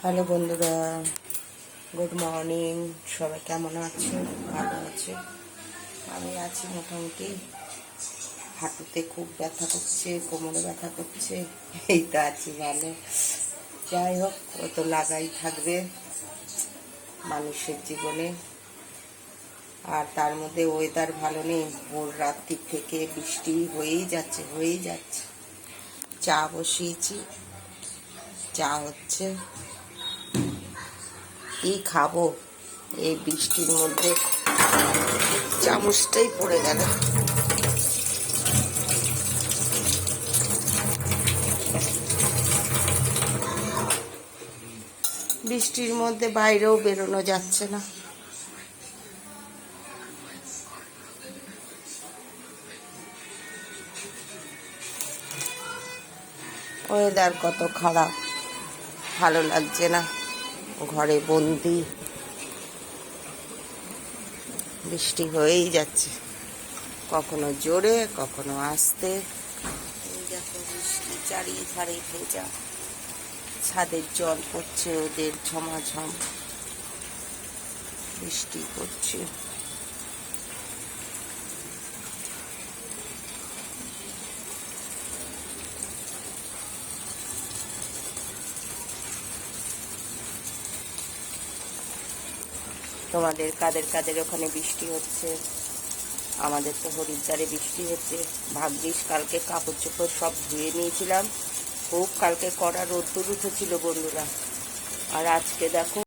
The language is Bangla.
হ্যালো বন্ধুরা, গুড মর্নিং। সবাই কেমন আছে? ভালো আছে? আমি আছি মোটামুটি। হাঁটুতে খুব ব্যথা করছে, কোমরে ব্যথা করছে, এই তো আছি ভালো। যাই হোক, ও তো লাগাই থাকবে মানুষের জীবনে। আর তার মধ্যে ওয়েদার ভালো নেই, ভোর রাত্রি থেকে বৃষ্টি হয়েই যাচ্ছে। চা বসিয়েছি, চা হচ্ছে। কি খাবো এই বৃষ্টির মধ্যে? চামচটাই পড়ে গেল। বৃষ্টির মধ্যে বাইরেও বেরোনো যাচ্ছে না। ওয়েদার কত খারাপ, ভালো লাগছে না। ঘরে বন্দি, বৃষ্টি হয়েই যাচ্ছে, কখনো জোরে কখনো আস্তে। এই দেখো বৃষ্টি চারিধারে ভেজা, ছাদের জল পড়ছে ওদের ঝমাঝম, বৃষ্টি পড়ছে। তোমাদের কাদের কাদের ওখানে বৃষ্টি হচ্ছে? আমাদের তো হরিদ্বারে বৃষ্টি হচ্ছে। ভাগ্যিস কালকে কাপড় চোপড় সব ধুয়ে নিয়েছিলাম, খুব কালকে কড়া রোদ্দুর উঠেছিল বন্ধুরা। আর আজকে দেখো